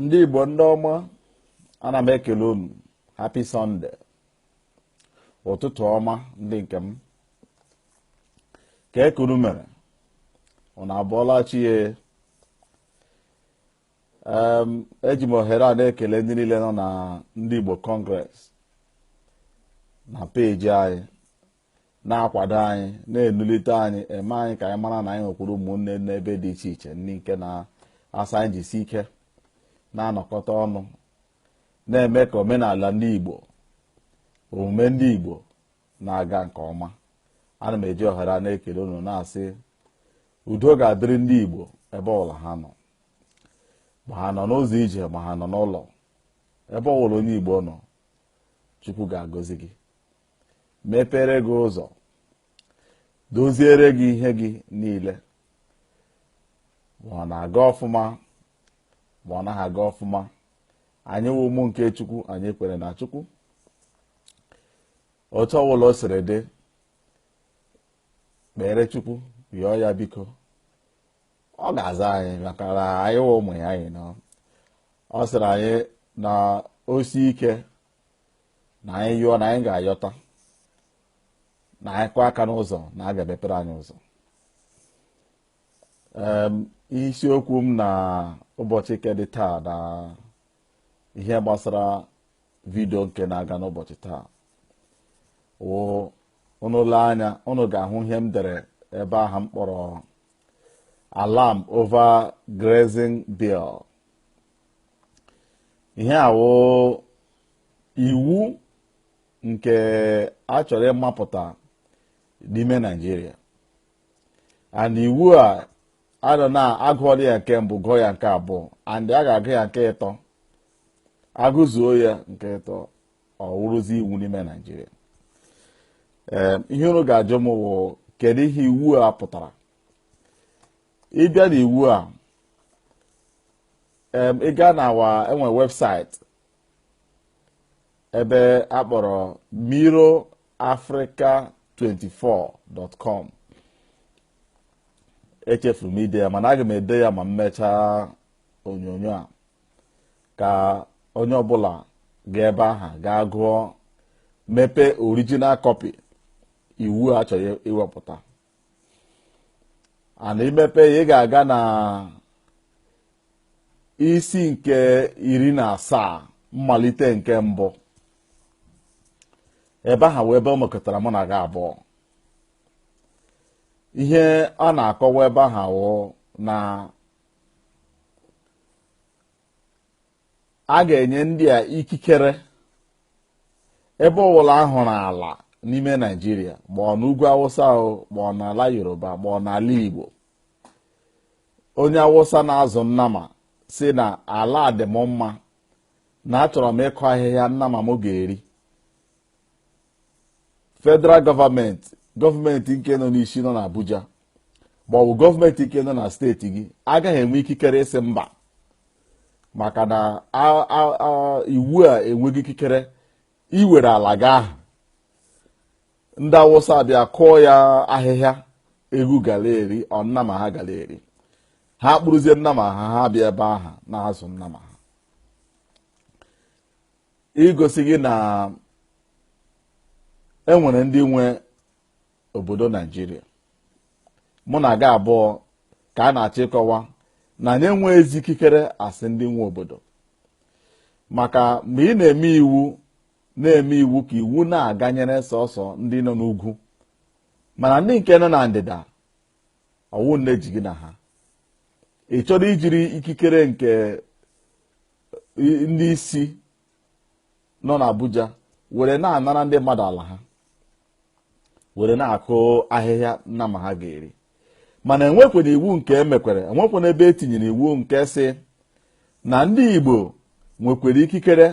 Ndị Igbo ndị ọma, ana m ekele unu. Happy Sunday. Ụtụtụ ọma ndị nke m. Ka ekuru mere. Unu abụọla chi ya. Eji m ohere a na-ekele ndị niile nọ na ndị Igbo Congress na peji anyị, na-akwado anyị, na-enulite anyị, eme anyị ka anyị mara na anyị nwekwara ụmụnne n'ebe dị iche iche, ndị nke na-asa anyị jisi ike na-anọkọta ọnụ na-eme ka omenala ndị Igbo, omume ndị Igbo na-aga nke ọma. Ana m eji ohere a na-ekele unu na-asị udo ga-adịrị ndị Igbo ebe ọbụla ha nọ, ma ha nọ n'ụzọ ije, ma ha nọ n'ụlọ, ebe ọbụla onye Igbo nọ, Chukwu ga-agọzi gị, mepere gị ụzọ, doziere gị ihe gị niile, ma ọ na-aga ọfụma ma ọ naghị aga ọfụma. Anyị wụ ụmụ nke Chukwu, anyị kwere na Chukwu. Otu ọbụla o siri dị, kpere Chukwu, rịọ ya biko, ọ ga-aza anyị, maka na anyị wụ ụmụ ya. Anyị nọ, ọ sịrị anyị na osi ike na anyị yụọ na anyị ga-ayọta, na anyị kụọ aka n'ụzọ na a ga-emepere anyị ụzọ. Isiokwu m na ụbọchị kedị taa na ihe gbasara vidio nke na-aga n'ụbọchị taa wụ, unu lee anya, unu ga-ahụ ihe m dere ebe ahụ m kpọrọ alarm over grazing bill. Ihe a wụ iwu nke a chọrọ ịmapụta n'ime Nigeria, and iwu a adọ na agụọla ya nke mbụ, gụọ ya nke abụọ, and a ga-agụ ya nke ịtọ, agụzuo ya nke ịtọ, ọ wụrụzi iwu n'ime Nigeria. Ihe unu ga-ajụ m wụ, kedu ihe iwu a pụtara? Ịbịa na iwu a, ị gaa na enwe webụsaịtị ebe akpọrọ miroafrica24.com. Echefuru m ide ya, mana aga m ede ya ma m mechaa onyonyo a, ka onye ọbụla ga ebe aha gaa gụọ, mepee original copy iwu a chọrọ iwepụta. Ana imepe ya, ị ga-aga na isi nke 17 mmalite nke mbụ. Ebe aha wee ebe ọ mekọtara mụ na gị abụọ. Ihe a na-akọwa ebe aha wụ na a ga-enye ndị a ikikere ebe ọbụla ahụrụ ala n'ime Nigeria, ma ọ n'ugwu Awụsa ahụ, ma ọ n'ala Yoruba, ma ọ n'ala Igbo. Onye Awụsa na-azụ nnama si na ala dị m mma, na achọrọ m ịkụ ahịhịa nnama m ga-eri. Federal gọọmenti nke nọ n'isi nọ n'Abuja, ma ọ bụ gọọmenti nke nọ na steeti gị, agaghị enwe ikikere ịsị mba, maka na iwu a enweghị ikikere iwere ala gị ahụ. Ndị Awụsa bịa kụọ ya ahịhịa, egwu gara eri, ọ nnama ha gara eri. Ha kpụrụzie nnama ha bịa ebe ahụ na-azụ nnama ha. Igosi gị na enwere ndị nwe obodo Nigeria. Mụ na gị abụọ ka a na-achọ ịkọwa na anyị enwe ezi ikikere asị ndị nwe obodo, maka mgbe ị na-eme iwu ka iwu na-aganyere sọsọ ndị nọ n'ugwu, mana ndị nke nọ na ndịda ọwụ nne ji gị na ha. Ị chọrọ ijiri ikikere nke ndị isi nọ n'Abuja were na-anara ndị mmadụ ala ha, were na-akụ ahịhịa nnama ha ga-eri. Mana enwekwere iwu nke emekwere, enwekwere ebe etinyere iwu nke si na ndị Igbo nwekwere ikikere,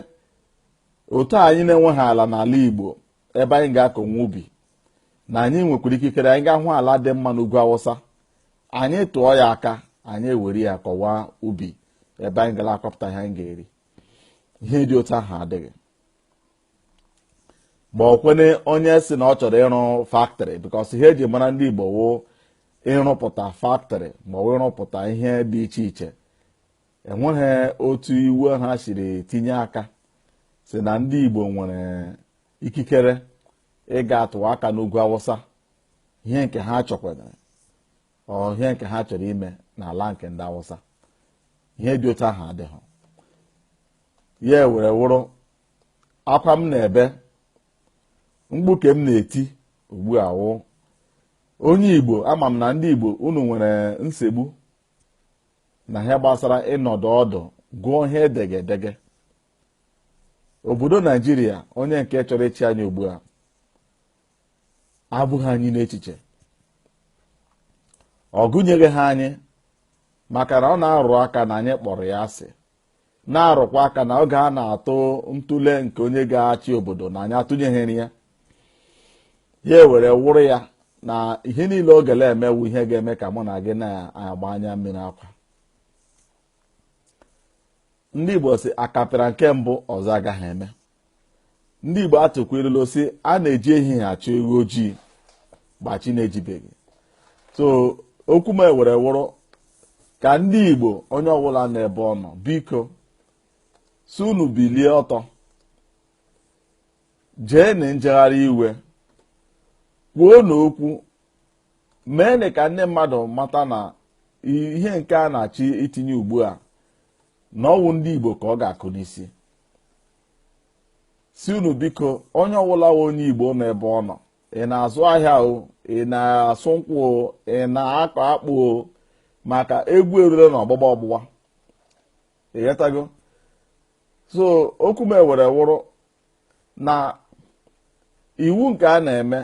otu anyị na-enweghị ala n'ala Igbo ebe anyị ga-akọnwe ubi, na anyị nwekwere ikikere anyị ga-ahụ ala dị mma n'ugwu Awụsa, anyị tụọ ya aka, anyị ewere ya kọwa ubi ebe anyị gara akọpụta ihe anyị ga-eri. Ihe dị otu ahụ adịghị. Ma ọkwene onye si na ọ chọrọ ịrụ factory, because ihe eji mara ndị Igbo wụ ịrụpụta factory ma ọ bụ ịrụpụta ihe dị iche iche enweghị otu iwu ha siri tinye aka si na ndị Igbo nwere ikikere ịga atụwa aka n'ugwu Awụsa ihe nke ha chọkwara ihe nke ha chọrọ ime n'ala nke ndị Awụsa. Ihe dị otu ahụ adịghị. Ya were wụrụ akwa m na-ebe, mgbuke m na-eti ugbu a wụ onye Igbo. Ama m na ndị Igbo unu nwere nsogbu na ihe gbasara ịnọdụ ọdụ gụọ ihe edegedege. Obodo Naijiria onye nke chọrọ ịchị anyị ugbu a abụghị anyị n'echiche, ọ gụnyeghị ha anyị, maka na ọ na-arụ aka na anyị kpọrọ ya asị, na-arụkwa aka na oge a na-atụ ntụle nke onye ga-achị obodo na anyị atụnyeghịrị ya. Ya were wụrụ ya na ihe niile ọ gele emewu ihe ga-eme ka mụ na gị na-agba anya mmiri akwa. Ndị Igbo si akapịra nke mbụ ọzọ agaghị eme. Ndị Igbo atụkwa ilulo si a na-eji ehihie achụ ewu ojii gbachi na-ejibeghị. So okwu m were wụrụ ka ndị Igbo onye ọbụla n'ebe ọ nọ, biko si unu bilie ọtọ, jee na njegharị iwe, kwuo n'okwu, mee ka ndị mmadụ mata na ihe nke a na-achị itinye ugbu a na ọwụ ndị Igbo ka ọ ga-akụ n'isi. Si unu biko onye ọbụla onye Igbo n'ebe ọ nọ, ị na-azụ ahịa o, ị na-asụ nkwụ o, ị na-akọ akpụ o, maka egwu erure na ọgbụgba ọgbụgba. Ịghọtago? So okwu m were wụrụ na iwu nke a na-eme,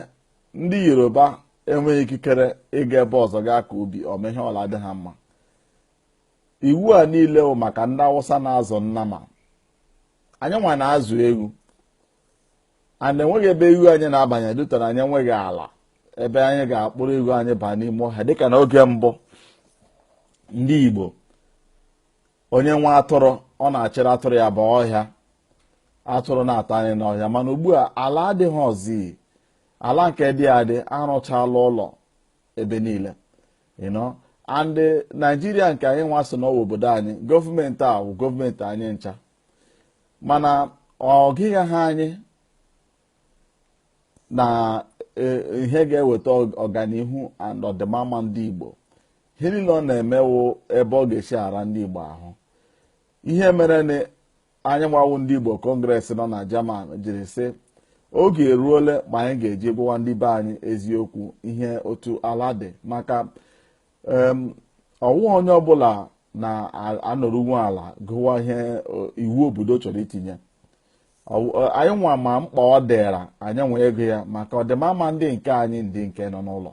ndị Yoruba enweghị ikikere ịga ebe ọzọ ga-akọ ubi ihe ọla dị ha mma. Iwu a niile bụ maka ndị Awụsa na-azụ nnama. Anyị nwa na-azụ ewu, ana enweghị ebe ewu anyị na-abanye dutara anyị enweghị ala ebe anyị ga-akpụrụ ewu anyị baa n'ime ọhịa. Dịka n'oge mbụ ndị Igbo, onye nwe atụrụ ọ na-achịrị atụrụ ya baa ọhịa, atụrụ na-ata anyị n'ọhịa. Mana ugbu a ala adịghị ọzi, ala nke dị adị arụchala ụlọ ebe niile, and Naijiria nke anyị nwa so n'ọwa obodo anyị, gọọmenti a bụ gọọmenti anyị ncha, mana ọ gịghị ha anyị na ihe ga-eweta ọganihu and ọdịmama ndị Igbo. Ihe niile ọ na-emewo ebe ọ ga-esi ara ndị Igbo ahụ. Ihe mere na anyị nwawu ndị Igbo Kọngres nọ na German jiri sị oge eruole ma anyị ga-eji gwawa ndị be anyị eziokwu ihe otu ala dị, maka ọwụ onye ọbụla na-anọrụ nwe ala gụwa ihe iwu obodo chọrọ itinye. Anyị nwa ma mkpa ọ dịra anyị nwe ego ya maka ọdịmama ndị nke anyị ndị nke nọ n'ụlọ.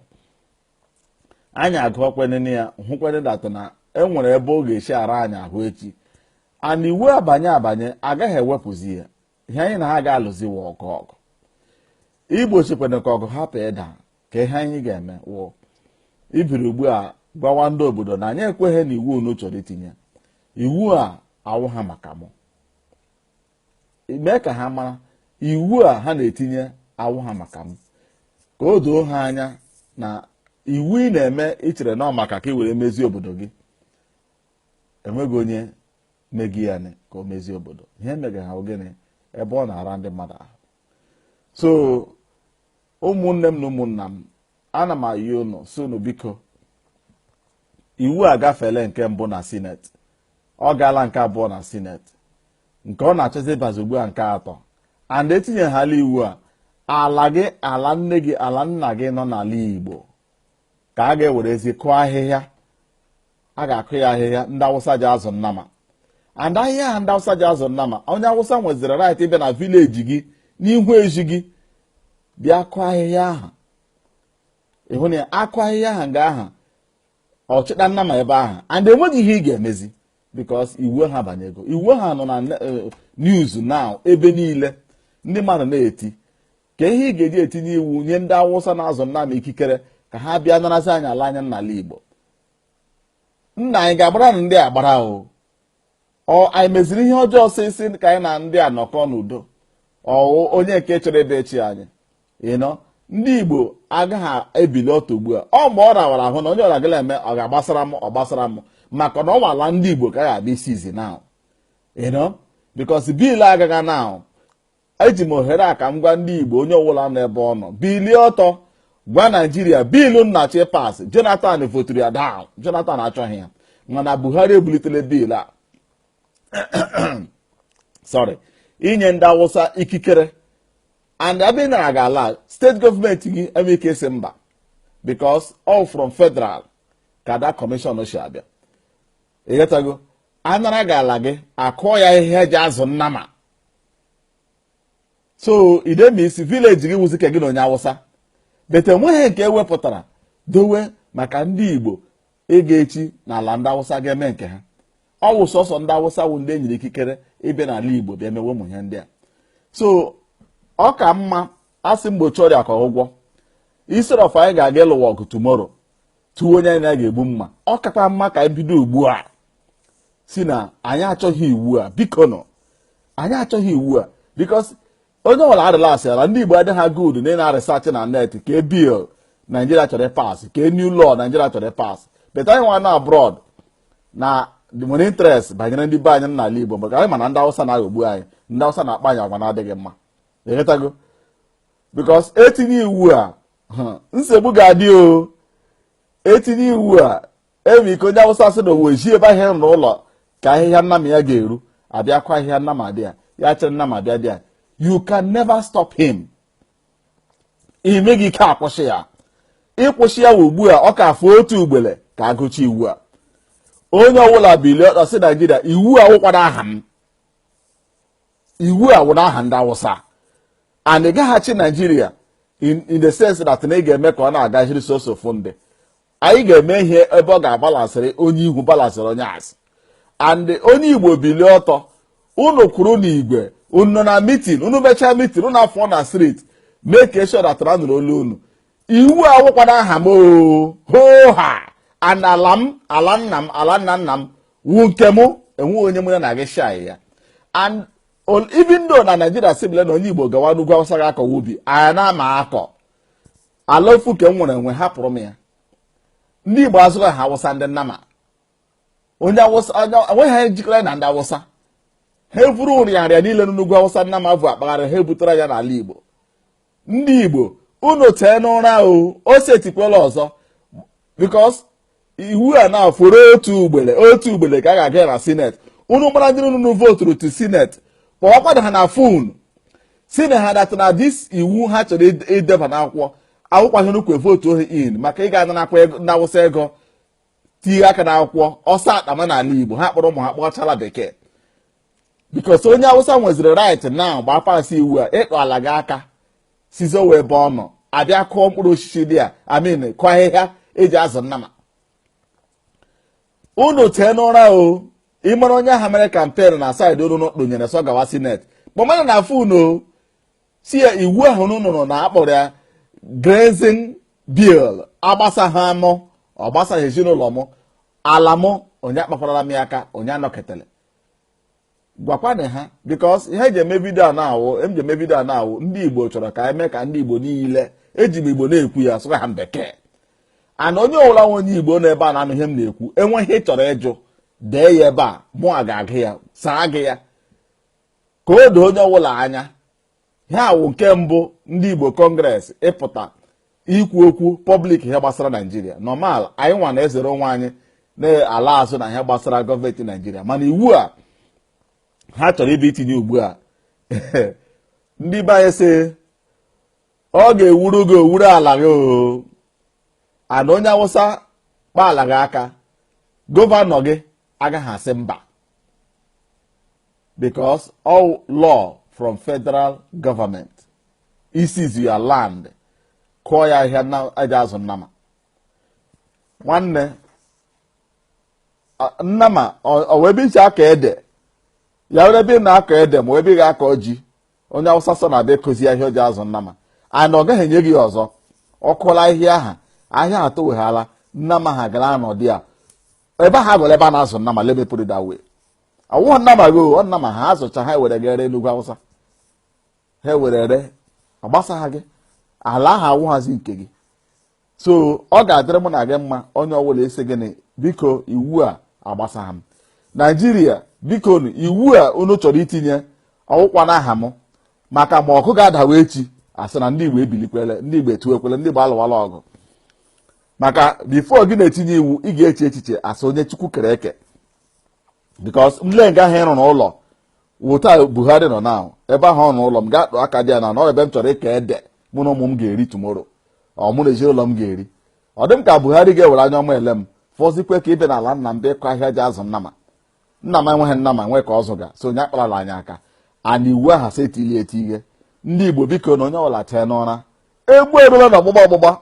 Anyị agụọkwenene ya hụkwene datụ na enwere ebe ọ ga-esi ara anyị ahụ echi, ana iwu abanye agaghị ewepụzi ya. Ihe anyị na ha ga-alụziwa ọgụ igbochikwene ka ọgụ hapụ ịda. Ka ihe anyị ga-eme wụ ibiri ugbu a gwawa ndị obodo na anyị ekweghị na iwu unu chọrọ itinye. Iwu a awụ ha maka mụ. Mee ka ha mara iwu a ha na-etinye awụ ha maka m, ka o doo ha anya na iwu ị na-eme ichere na ọ maka ka ị were mezie obodo gị. Enweghị onye megi ya ka o mezie obodo. Ihe emega ha ogene ebe ọ na-ara ndị mmadụ ahụ. So ụmụnne m na ụmụnna m, ana m ayọ unu so unu biko, iwu a gafele nke mbụ na sineti, ọ gaala nke abụọ na sineti, nke ọ na-achọzi ịbazi ugbu a nke atọ, and etinyeghala iwu a ala gị, ala nne gị, ala nna gị nọ n'ala Igbo ka a ga-ewerezi kụọ ahịhịa. A ga-akụ ya ahịhịa ndị Awụsa ji azụ nnama, and ahịhịa ha ndị Awụsa ji azụ nnama, onye Awụsa nweziri right ịbịa na vileji gị n'ihu ezi gị bịa kụọ ahịhịa ahụ. ịhụ na akụ ahịhịa ahụ nga aha ọchịta nnama ebe ahụ, and enweghị ihe ị ga-emezi because iwu ha banyego. Iwu ha nọ na news now ebe niile, ndị mmadụ na-eti ka ihe ị ga-eji etinye iwu nye ndị Awụsa na-azụ nnama ikikere ka ha bịa narazi anya ala anya n'ala Igbo. Nna anyị ga-agbara na ndị agbara anyị meziri ihe ọjọọ sịsị ka anyị na ndị anọkọ n'udo. Onye nke chọrọ ebe echi anyị ndị Igbo agaghị ebili ọtọ ugbu a. Ọ ma ọ rawara ahụ na onye ọra gịla eme ọ ga-agbasara m, ọ gbasara m, maka na ọ nwala ndị Igbo ka ga-abịa isizi now, you know, because biil agaghị now. Eji m ohere a ka m gwa ndị Igbo onye ọbụla n'ebe ọ nọ bilie ọtọ gwa Naijiria biilu nnachi pas. Jonathan voturu ya down, Jonathan achọghị ya, mana Buhari ebulitele biil a sorry, inye ndị Awụsa ikikere, and abịa na ga-ala steeti gọọmenti gị enwe ike isi mba, because all from federal ka that commission si abịa. Ịghọtago, anara ga-ala gị akụọ ya ihe eji azụ nnama, so idemisi village gị wụzi ka gị na onye Awụsa, bete enweghị nke ewepụtara dowe maka ndị Igbo ịga echi n'ala ndị Awụsa ga-eme nke ha. Ọ wụ sọsọ ndị Awụsa wụ ndị enyere ikikere ịbịa n'ala Igbo bịa mewe ụmụ ihe ndị a. So ọ ka mma asị mgbochi ọrịa ka ụgwọ, instead of anyị ga-aga ịlụwa ọgụ tomorrow tụwa onye anyị ga-egbu mma, ọ kakwa mma ka anyị bido ugbu a si na anyị achọghị iwu a, biko nọ anyị achọghị iwu a, because onye ọbụla adịla asịara ndị Igbo adịghị good na ị na-research na net ka e bill Nigeria chọrọ pass, ka e new law Nigeria chọrọ pass, but anyị nwa na abroad na the money interest banyere ndị be anyị n'ala Igbo, maka anyị ma na ndị Awụsa na-aghọgbu anyị, ndị Awụsa na-akpa anyị agwa na-adịghị mma. Ịghọtago, because etinye iwu a nsogbu ga-adị o. Etinye iwu a eme ike onye Awụsa sị na owe ji ebe ahịa n'ụlọ ka ahịhịa nnama ya ga-eru, abịakwa ahịhịa nnama dị ya chere nnama bịa dị ya. You can never stop him. Ime gị ike akwụsị ya, ịkwụsị ya ugbu a ọ ka afọ otu ugbele ka agụchi iwu a. Onye ọbụla bilie ọsị Naijiria iwu a wụkwara aha m, iwu a wụrụ aha ndị Awụsa, and ị gaghachi Naijiria in the sense that na ị ga-eme ka ọ na-agahiri soso funde. Anyị ga-eme ihe ebe ọ ga-abalansịrị onye ihu balansịrị onye azụ, and onye Igbo bilie ọtọ, unu kwuru n'igwe, unu nọ na mitin, unu mechaa mitin, unu afọ na street, make sure that na nụrụ olu unu. Iwu a wụkwara aha m ho ha, and ala m, ala nna m, ala nna nna m wu nke m, enwe onye mụ na gị shai ya. And even though na Nigeria sibile na onye Igbo gawa n'ugwu Awụsa ga-akọ ubi, anya na-ama akọ ala ofu ke m nwere enwe hapụrụ m ya. Ndị Igbo azụghị ha Awụsa ndị nnama, onye Awụsa enweghị ha ejikere na ndị Awụsa, ha evuru nrịanrịa niile n'ugwu Awụsa nnama bụ akpagharị, ha ebutere ya n'ala Igbo. Ndị Igbo unu tee n'ụra o setikwela ọzọ, because iwu a na-afụrụ otu ugbele ka a ga-aga na Senate. Unu gbara ndị unu voturu to Senate kpọwakwado ha na fon si na ha data na dis iwu ha chọrọ ideba n'akwụkwọ akwụkwọ ihe nukwe votu ohi in maka ị ga-ana nakwa ndị Awụsa ego tinye aka n'akwụkwọ ọsọ akpama n'ala Igbo, ha kpọrọ ụmụ ha kpọchala bekee, because onye Awụsa nweziri right now gbaa pasị iwu a ịkọ ala gị aka sizo wee ebe ọ nọ abịa kụọ mkpụrụ osisi dị a amin kụọ ahịhịa eji azụ nnama. Unu tee n'ụra o, ịmara onye ahụ mere kampen na saịdị unu kponyere sọ gawa Senate kpọmana na fon si ya iwu ahụ nụnụrụ na akpọrọ ya grazing bill agbasaghị amụ, ọ gbasaghị ezinụlọ m, ala m onye akpakwara m ya aka, onye anọketele. Gwakwana ha, because ihe eji eme vidio a na-awụ ndị Igbo chọrọ ka eme ka ndị Igbo niile eji m Igbo na-ekwu ya sụga ha bekee, ana onye ọbụla nwe onye Igbo n'ebe a na-anụ ihe m na-ekwu enweghị ịchọrọ ịjụ dee ya ebe a mụ a ga-agụ ya saa gị ya ka o doo onye ọbụla anya. Ha wụ nke mbụ ndị Igbo Congress ịpụta ikwu okwu public ihe gbasara Naijiria. Normal anyị nwa na-ezere onwe anyị na-ala azụ na ihe gbasara gọọmenti Naijiria, mana iwu a ha chọrọ ibe itinye ugbu a ndị be anyị sị ọ ga-ewuru gị owuru ala gị ana onye Awụsa kpa ala gị aka, gọvanọ gị agaghị asị mba, because all law from federal government is your land, kụọ ya ahịhịa na eji azụ nnama. Nwanne nnama ọ wee ebe iche aka ede ya were ebe na-akọ ede ma ebe ị ga-akọ ji, onye Awụsa sọ na-abịa ekozi ahịa o ji azụ nnama, ana ọ gaghị enye gị ọzọ. Ọ kụla ahịhịa aha, ahịa atọ weghala, nnama ha gara anọdị ya ebe ha gwere ebe a na-azụ nnama. Let me put it that way. Awụghọ nnama gị ọ nnama ha azụcha ha were gere n'ugwu Awụsa, ha were re agbasagha gị ala ha awụghazi nke gị. So ọ ga-adịrị mụ na gị mma onye ọbụla esi gịnị biko iwu a agbasa ha m. Naijiria biko iwu a unu chọrọ itinye ọwụkwa n'aha m maka ma ọkụ ga-adawa echi asị na ndị Igbo ebilikwele, ndị Igbo etuwekwele, ndị Igbo alụwala ọgụ. Maka bifo gị na-etinye iwu ị ga-eche echiche asị onye Chukwu kere eke, because mle nga ahụ ịrụ n'ụlọ wụta Buhari nọ na ebe ahụ ọ n'ụlọ m ga-akpụ aka dị ya na ebe m chọrọ ịka ede mụ na ụmụ m ga-eri tomorrow, ọ mụ na ezinụlọ m ga-eri. Ọ dị m ka Buhari ga-ewere anya ọma ele m fọzikwe ka ibe n'ala nna m bịa ịkọ ahịa ji azụ nnama. Nna m enweghị nnama nwee ka ọ zụga, so onye akparala anyị aka ana iwu aha sị etili etighe. Ndị Igbo biko na onye ọbụla tee n'ụra, egbu erula na ọgbụgba ọgbụgba.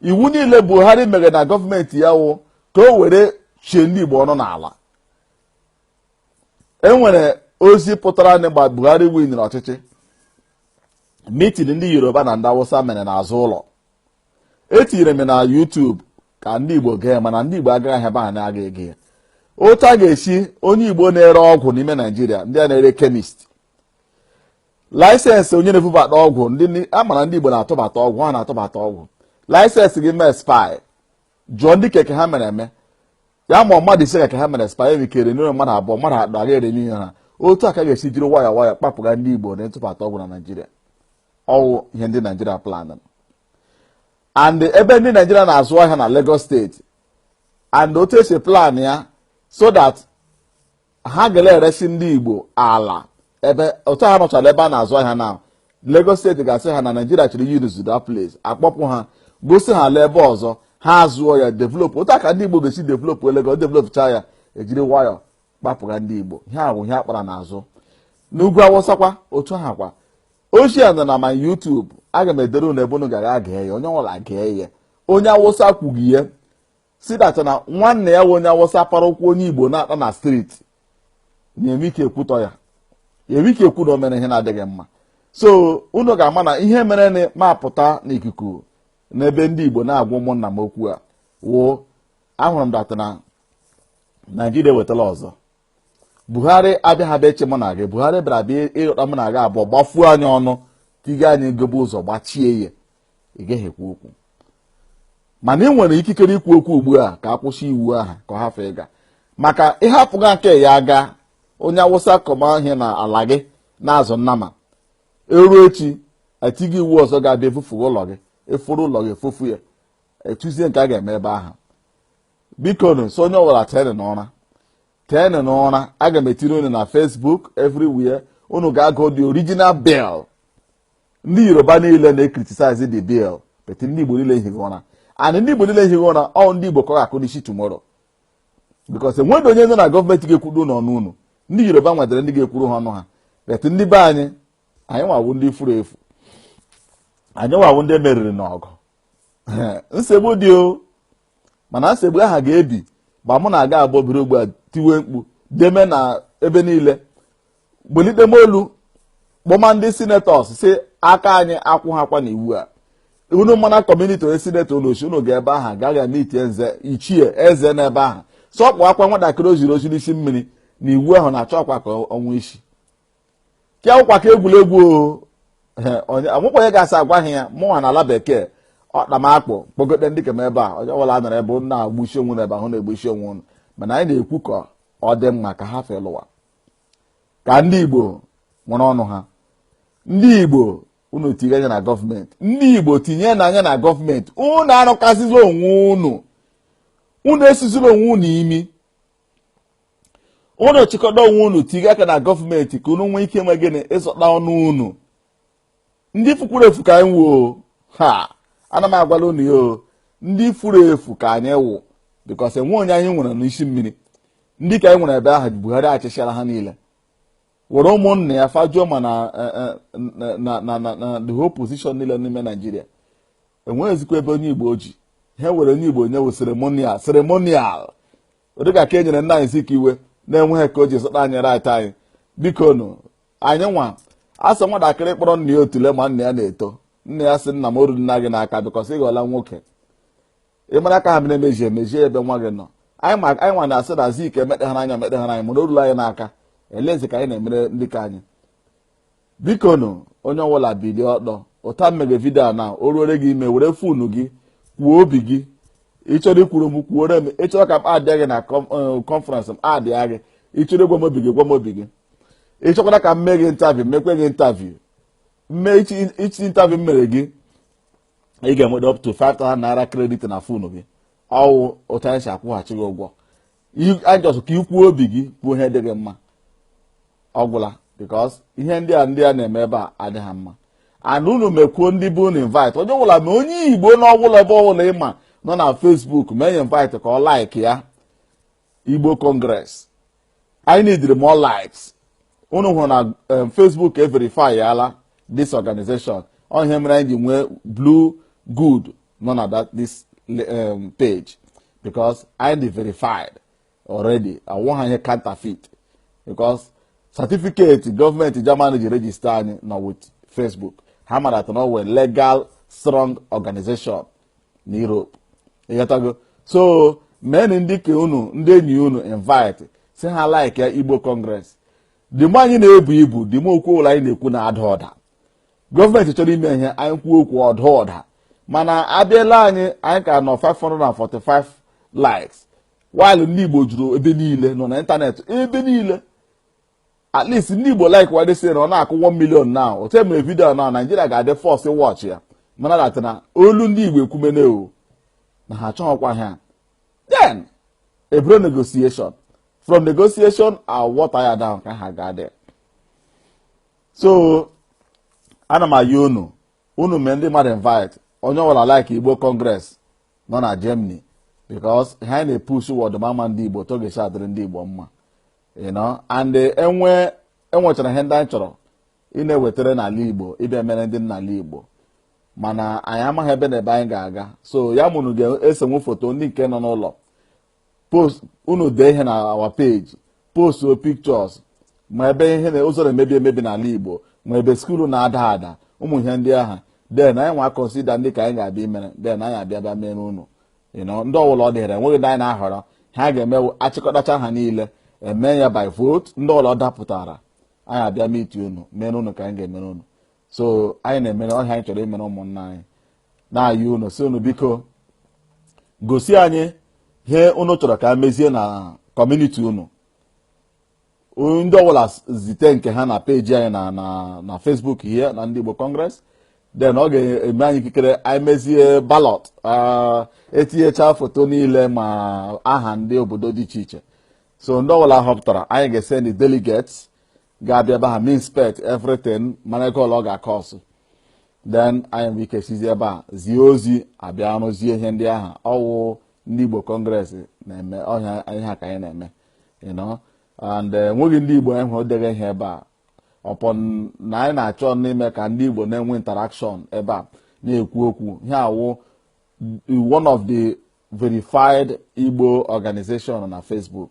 Iwu niile Buhari mere na gọọmenti ya wụ ka o were chie ndị Igbo ọnụ n'ala. Enwere ozi pụtara na gba Buhari winere ọchịchị, mitin ndị Yoruba na ndị Awụsa mere n'azụ ụlọ, etinyere m na YouTube ka ndị Igbo gee, mana ndị Igbo agaghị ebe a na-aga ege ya. Otu a ga-esi onye Igbo na-ere ọgwụ n'ime Naijiria, ndị a na-ere kemist, laịsensị onye na-ebubata ọgwụ, ndị amara ndị Igbo na-atụbata ọgwụ, ha na-atụbata ọgwụ, laịsensị gị mee spai, jụọ ndị keke ha mere eme ya, ma mmadụ ise keke ha mere spai emikere n'ire mmadụ abụọ mmadụ atọ aga ere n'ihe ha. Otu a ka ga-esi jiri nwayọ nwayọ kpapụga ndị Igbo na ntụbata ọgwụ na Naijiria. Ọwụ ihe ndị Naijiria plan. And ebe ndị Naijiria na-azụ ahịa na Lagos steeti, and otu esi plan ya so that ha ga-eresi ndị Igbo ala ebe otu ha nọchara ebe a na-azụ ahịa na Lagos steeti ga-asị ha na Naijiria chịrị use that place, akpọpụ ha gosi ha ala ebe ọzọ, ha azụọ ya develop. Otu a ka ndị Igbo ga-esi develop Lagos, developcha ya ejiri nwayọ kpapụga ndị Igbo. Ihe a bụ ihe akpara n'azụ. N'ugwu Awụsakwa otu ha kwa ochie nọ na ma YouTube, aga m edere unu ebe unu gara gee ya, onye ọbụla gee ya. Onye Awụsa kwughị ya si data na nwanne ya onye Awụsa para ụkwụ onye Igbo na-akpa na streeti, na-eme ike ekwutọ ya, eme ike ekwu na o mere ihe na-adịghị mma. So unu ga-ama na ihe mere mapụta n'ikuku n'ebe ndị Igbo na-agwa ụmụnna m okwu a woo ahụrụ m data na Naijiria ewetala ọzọ. Buhari abịaghị bịa eche mụ na gị, Buhari bịara bịa ịghọta mụ na gị abụọ, gbafuo anyị ọnụ, tiga anyị gobe ụzọ, gbachie ya, ị gaghị ekwu okwu. Mana ị nwere ikikere ikwu okwu ugbu a ka akwụsị iwu aha ka ọ hafụ ịga, maka ịhapụga nke ya aga onye Awụsa kọma ihe na ala gị na-azụ nnama, eruo echi etighị iwu ọzọ ga-abịa efufu ụlọ gị, efuru ụlọ gị efufu ya, etuzie nke a ga-eme ebe ahụ. Biko nụ so onye ọbụla teenụ n'ụra. Aga m etinye unu na Facebook everywhere, unu ga-agụ the original bill. Ndị Yoruba niile na-criticize the bill, but ndị Igbo niile ehighị ụra, and ndị Igbo niile ehighị ụra ọ ndị Igbo ka ọ ga-akụ n'isi tomorrow, because enweghị onye nọ na gọọmenti ga-ekwuru n'ọnụ unu. Ndị Yoruba nwetara ndị ga-ekwuru ha ọnụ ha, but ndị be anyị nwawo ndị furu efu, anyị nwawo ndị meriri n'ọgụ. Nsogbu dị o, mana nsogbu aha ga-ebi ma mụ na-aga abụọ biri ugbu a tiwe mkpu deme na ebe niile, gbolite m olu kpọma ndị senators si aka anyị akwụ ha kwa n'iwu a. Unu mana kọmuniti onye sinetọ olochi unu ga-ebe aha gaghị emiti nze ichie eze n'ebe ahụ, sọkpụ akwa nwatakịrị oziri ozi n'isi mmiri na iwu ahụ na-achọ akwa ka ọnwụ isi ka akwụkwa ka egwuregwu amụkwa onye ga-asa agwa ha ya mụnwa na ala bekee ọkpamakpụ kpogote ndị kem ebe a onye ọbụla nọrọ ebe na-agbuchi onwe n'ebe ahụ na-egbuchi onwe unu. Mana anyị na-ekwu ka ọ dị mma ka ha felụwa, ka ndị Igbo nwere ọnụ ha. Ndị Igbo unu tinye anya na gọọmenti, ndị Igbo tinye n'anya na gọọmenti. Unu arụkasịla onwe unu esizila onwe unu imi, unu chịkọta onwe unu tinye aka na gọọmenti ka unu nwee ike nwe gịnị ịzọta ọnụ unu. Ndị fukwuru efu ka anyị woo ha, ana m agwala unu yo, ndị furu efu ka anyị wụ, because enwe onye anyị nwere n'isi mmiri. Ndị ka anyị nwere ebe ahụ Buhari achịchịala ha niile, were ụmụnne ya fajuo ma na the whole position niile n'ime Naijiria. Enweghị ezikwa ebe onye Igbo ji, ha were onye Igbo nye wụ ceremonial dịka ka e nyere nna anyị Zik iwe na-enweghị ka o ji zụta anyị right anyị. Biko nụ anyị nwa asọ nwatakịrị kpọrọ nna ya otule ma nna ya na-eto, nna ya sị nna m oruru nna gị n'aka because ị ghọọla nwoke, ị mara ka ha mere emejie ebe nwa gị nọ. Anyị nwa na-asị na Zik emekpeghara anyị mana o ruru anyị n'aka. Elezi ka anyị na-emere ndị ka anyị. Biko nụ onye ọbụla bilie ọtọ, ụta mmege vidio a na o ruore gị ime, were fonu gị kwuo obi gị, ịchọrọ ikwuru m kwuore m, ịchọrọ ka m adịa gị na kọnferensị m adịa gị, ịchọrọ ịgwa m obi gị gwa m obi gị, ịchọkwara ka m mee gị ntaviu mekwe gị ntaviu, mee ichi ntaviu m mere gị, ị ga-enweta up to 5,000 naira credit na fonu gị. Ọwụ otu anyị si akwụghachi gị ụgwọ. Anyị jọsụ ka ikwuo obi gị kwuo ihe dị gị mma, ọgwụla, because ihe ndị a na-eme ebe a adịghị mma. And unu mekwuo ndị bụ unu invite onye ọbụla, ma onye Igbo n'ọbụla ebe ọbụla ịma nọ na Facebook mee ya invite ka ọ like ya Igbo Congress. I need more likes. Unu hụrụ na Facebook verify yala this organization. Ọ ihe mere anyị ji nwee blue good nọ na this page, because I am verified already. I want anyị counterfeit, because certificate government Germany ji register anyị nọ with Facebook. Ha mara atọ n'ọwe legal strong organization na Europe. So men ndị ke unu ndị enyi unu invite si ha like ya Igbo Congress. Dị mụ anyị na-ebu ibu, dị mụ okwu ụlọ anyị na-ekwu na-ada ọda. Gọọmenti chọrọ ime ihe anyị kwuo okwu ọda ọda, mana abịala anyị ka nọ 545 likes, while ndị Igbo juru ebe niile nọ na ịntanetị ebe niile. At least ndị Igbo like wade say na ọ na-akụ 1 million now. O temere video na Nigeria ga-adị force watch ya, mana dat na olu ndị Igbo ekwumene o na ha chọghọkwa ha. Then a bro negotiation. From negotiation, I'll water ya down ka ha ga there. So ana m ayọ unu mee ndị mmadụ invite onye ọbụla like Igbo Congress nọ na Germany, because ha na-epush word mama ndị Igbo to ga-esi adịrị ndị Igbo mma, you know. And enwechara ihe ndị anyị chọrọ ị na-ewetara n'ala Igbo ịbịa mere ndị n'ala Igbo, mana anyị amaghị ebe na ebe anyị ga-aga. So ya mụnụ ga-esenwu foto ndị nke nọ n'ụlọ, post unu dee ihe na our page, post pictures ma ebe ihe na ụzọ na-emebi emebi n'ala Igbo, ma ebe skuulu na-ada ada, ụmụ ihe ndị ahụ, then anyị nwa consider ndị ka anyị ga-abịa imere, then anyị abịa mere unu, you know. Ndị ọbụla ọ dịrị enweghị ndị anyị na-ahọrọ, ha ga-emewu achịkọtacha ha niile eme ya by vote. Ndị ọbụla ọ dapụtara anyị abịa meet unu mere unu ka anyị ga-emere unu. So anyị na-emere ọhịa anyị chọrọ imere ụmụnna anyị, na-ayị unu si unu biko gosi anyị ihe unu chọrọ ka mezie na community unu. Ndị ọbụla zite nke ha na peji anyị na Facebook ihe na ndị Igbo Congress, then ọ ga-eme anyị ikikere anyị mezie ballot, etinyecha foto niile ma aha ndị obodo dị iche iche. So ndị ọbụla họpụtara anyị ga-esend delegates ga-abịa ebe ha inspect everything, mana ego ọ ga-akọsụ. Then anyị nwere ike sizie ebe a zie ozi abịa rụzie ihe ndị ahụ. Ọwụ ndị Igbo Congress na-eme ọhịa ihe ka anyị na-eme, you know. And nweghị ndị Igbo anyị hụrụ dege ihe ebe a, ọpọn na anyị na-achọ n'ime ka ndị Igbo na-enwe interaction ebe a na-ekwu okwu. Ihe awụ one of the verified Igbo organization na Facebook.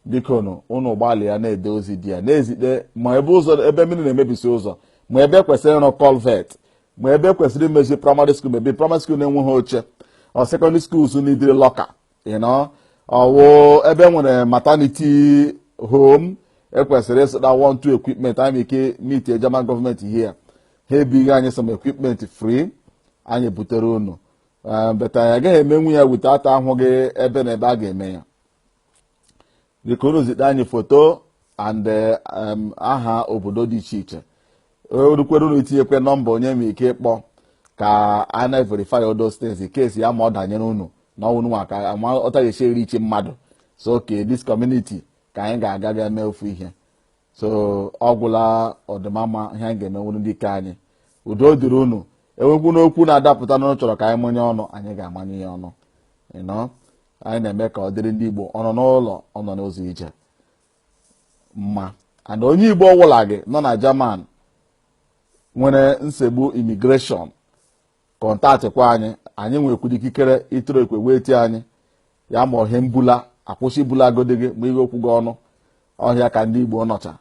Biko unu gbalịa na-ede ozi dị ya na-ezite, ma ebe ụzọ ebe mmiri na-emebisi ụzọ, ma ebe kwesịrị ịrụ culvert, ma ebe kwesịrị imezi primary school, maybe primary school na-enweghị oche, or secondary schools n'idiri locker, you know. Ọwụ ebe nwere maternity home ekwesịrị ịsụda 1-2 equipment. Anyị ike meet German government here, ha ebighị anyị some equipment free, anyị butere unu, but anyị agaghị emenwu ya without ahụghị ebe na ebe a ga-eme ya. Biko unu zite anyị foto and aha obodo dị iche iche. Orukwere unu itinyekwe nọmba onye ma ike ịkpọ ka a na-verify all those things in case ya ma ọ danyere unu na ọnwụ nwa ka ọ taghị eri iche mmadụ. So okay, this community ka anyị ga-aga mee ofu ihe. So ọ gwụla ọdịmama ihe anyị ga-emenwuru ndị ike anyị. Udo dịrị unu. Enwekwu n'okwu na-adapụta n'ụlọ chọrọ ka anyị manye ọnụ, anyị ga-amanye ya ọnụ, you know. Anyị na-eme ka ọ dịrị ndị Igbo ọ nọ n'ụlọ, ọ nọ n'ụzọ ije mma. And onye Igbo ọwụla gị nọ na German nwere nsogbu immigration, kọntaktị kwa anyị nwekwuru ikikere ịtụrụ ekwe weti anyị ya, ma ọhịa mbula akwụsị bula agodi gị ma ihe okwu gị ọnụ. Ọhịa ka ndị Igbo nọcha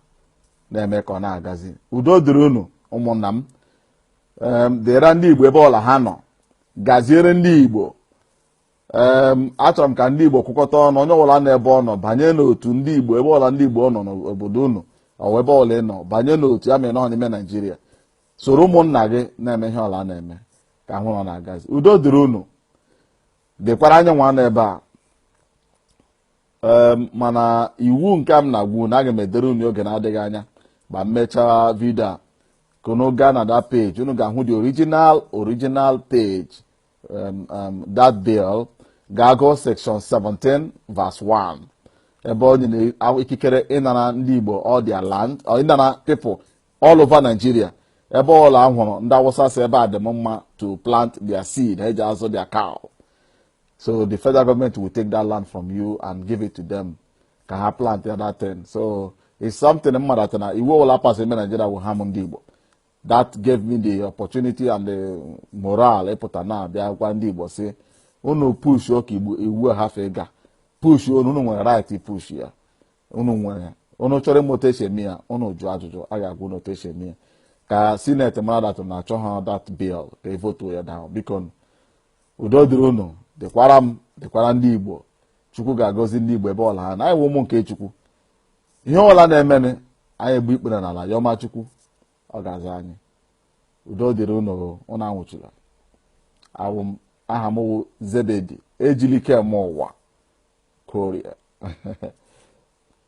na-eme ka ọ na-agazi. Udo dịrị unu ụmụnna m, dịra ndị Igbo ebe ọla ha nọ, gaziere ndị Igbo. Achọrọ m ka ndị Igbo kwụkọta ọnụ, onye ọbụla n'ebe ọ nọ banye n'otu ndị Igbo ebe ọla ndị Igbo nọ n'obodo unu, ọ ebe ọla ị nọ banye n'otu ya mere nọ n'ime Nigeria, soro ụmụnna gị na-eme ihe ọla na-eme ka ahụ nọ na-agazi. Udo dịrị unu. dịkwara anya nwa n'ebe a mana iwu nke m na-agwu na aga m edere unu oge na-adịghị anya ma mmechaa vidio a ka unu gaa na that page unu ga-ahụ the original page that bill ga-agụ section 17 verse 1 ebe onye na ikikere ịnara ndị Igbo all their land or ịnara people all over Nigeria ebe ọla ahụrụ ndị Awụsa si ebe a dị mma to plant their seed eji azụ their cow. So the federal government will take that land from you and give it to them. Can have plant that thing. So it's something that Iwo will pass in Nigeria will harm Igbo. That gave me the opportunity and the morale. Epotana bia gwandi Igbo say, "Unu push oki Iwo half ega. Push unu right push ya. Unu chore motation mia. Unu ju ajuju aga gu notation mia. Ka Senate mara that na cho that bill. They vote ya down because udo dịrị unu dịkwara ndị Igbo Chukwu ga-agọzi ndị Igbo ebe ọla ha na anyị wụ ụmụ nke Chukwu ihe ọla na-emene anyị egbu ikpere n'ala yọma Chukwu ọ ga-aza anyị udo dịrị unu anwụchila aha m wụ Zebedi ejilike m ụwa Korea